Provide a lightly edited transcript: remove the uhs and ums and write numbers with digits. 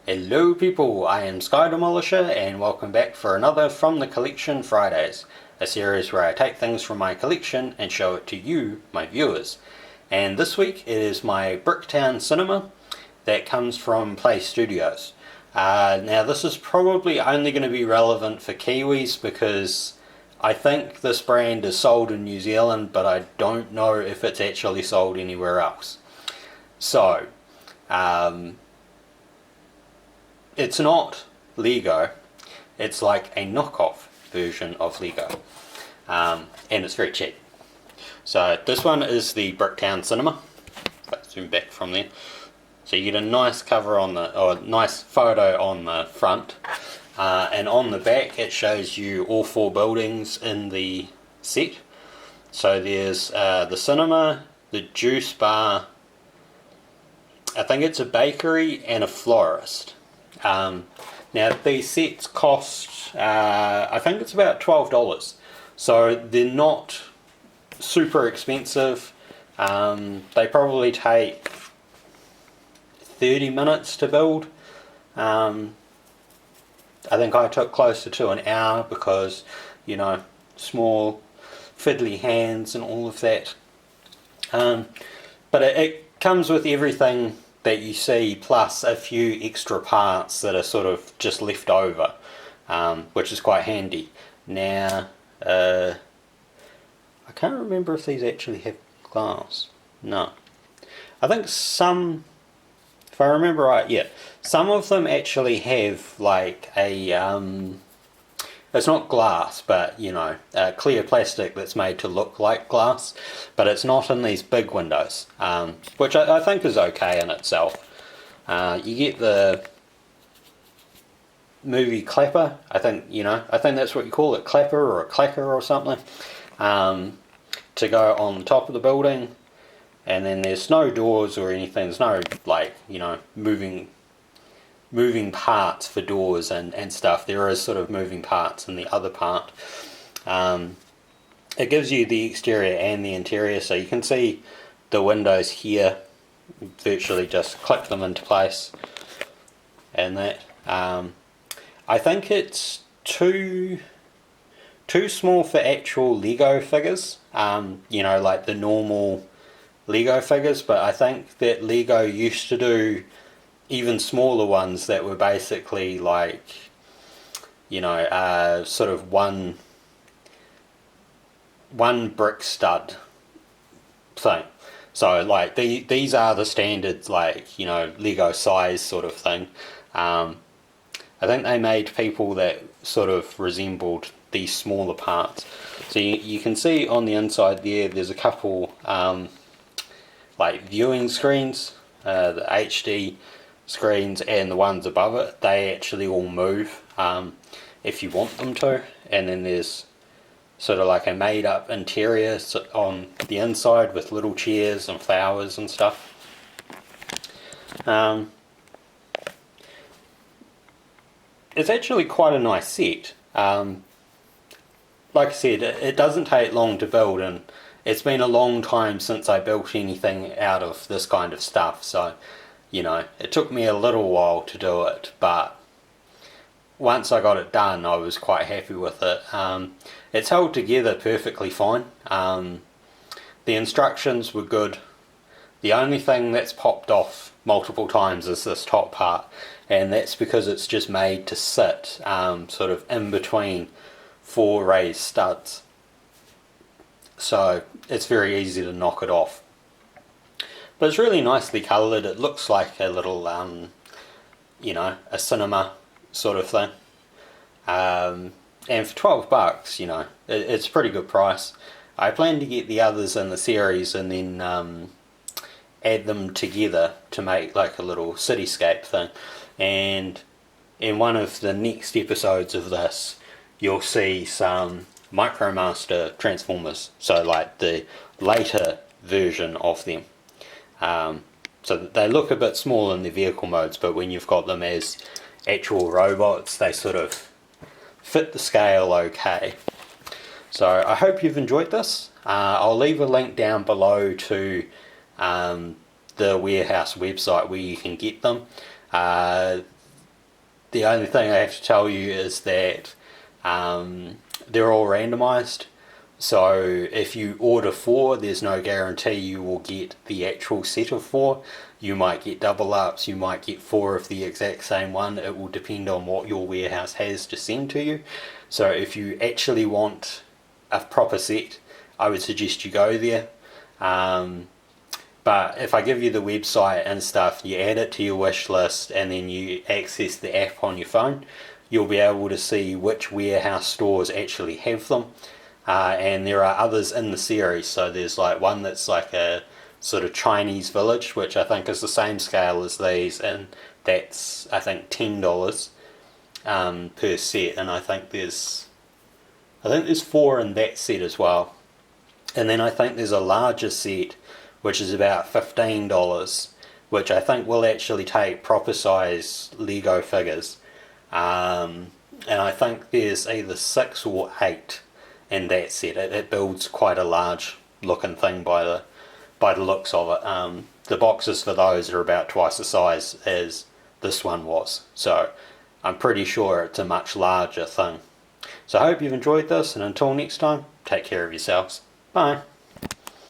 Hello people, I am Sky Demolisher and welcome back for another From the Collection Fridays, a series where I take things from my collection and show it to you, my viewers. And this week it is my Bricktown Cinema that comes from Play Studios. Now this is probably only going to be relevant for Kiwis because I think this brand is sold in New Zealand, but I don't know if it's actually sold anywhere else. So, it's not Lego, it's like a knockoff version of Lego, and it's very cheap. So this one is the Bricktown Cinema. If I zoom back from there, so you get a nice cover on the, or a nice photo on the front, and on the back it shows you all four buildings in the set. So there's the cinema, the juice bar, I think it's a bakery and a florist. Now these sets cost, I think it's about $12, so they're not super expensive. They probably take 30 minutes to build. I think I took closer to an hour because, you know, small fiddly hands and all of that. But it comes with everything that you see, plus a few extra parts that are sort of just left over, which is quite handy. Now, I can't remember if these actually have glass. No. I think some, if I remember right, yeah, some of them actually have like a, it's not glass, but you know, clear plastic that's made to look like glass, but it's not in these big windows, which I think is okay in itself. You get the movie clapper, I think that's what you call it, clapper or a clacker or something, to go on the top of the building, and then there's no doors or anything, there's no, like, you know, moving parts for doors and stuff. There is sort of moving parts in the other part. It gives you the exterior and the interior, so you can see the windows here, virtually just click them into place and that. I think it's too small for actual Lego figures, you know, like the normal Lego figures, but I think that Lego used to do even smaller ones that were basically like, you know, sort of one brick stud thing. So like these are the standards, like, you know, Lego size sort of thing. I think they made people that sort of resembled these smaller parts. So you can see on the inside there's a couple like viewing screens, the HD screens, and the ones above it, they actually all move if you want them to. And then there's sort of like a made up interior on the inside with little chairs and flowers and stuff. It's actually quite a nice set. Like I said, it doesn't take long to build, and it's been a long time since I built anything out of this kind of stuff, so you know, it took me a little while to do it, but once I got it done, I was quite happy with it. It's held together perfectly fine. The instructions were good. The only thing that's popped off multiple times is this top part, and that's because it's just made to sit sort of in between four raised studs. So it's very easy to knock it off. But it's really nicely coloured. It looks like a little, you know, a cinema sort of thing. And for $12, you know, it's a pretty good price. I plan to get the others in the series and then add them together to make like a little cityscape thing. And in one of the next episodes of this, you'll see some Micromaster Transformers. So like the later version of them. So they look a bit small in the vehicle modes, but when you've got them as actual robots, they sort of fit the scale okay. So I hope you've enjoyed this. I'll leave a link down below to the warehouse website where you can get them. The only thing I have to tell you is that they're all randomized. So if you order 4, there's no guarantee you will get the actual set of 4. You might get double ups, you might get 4 of the exact same one. It will depend on what your warehouse has to send to you. So if you actually want a proper set, I would suggest you go there. But if I give you the website and stuff, you add it to your wish list and then you access the app on your phone, you'll be able to see which warehouse stores actually have them. And there are others in the series. So there's like one that's like a sort of Chinese village, which I think is the same scale as these, and that's I think $10 per set. And I think there's 4 in that set as well. And then I think there's a larger set which is about $15, which I think will actually take proper size Lego figures. And I think there's either 6 or 8 in that set. It builds quite a large looking thing by the looks of it. The boxes for those are about twice the size as this one was, so I'm pretty sure it's a much larger thing. So I hope you've enjoyed this, and until next time, take care of yourselves. Bye.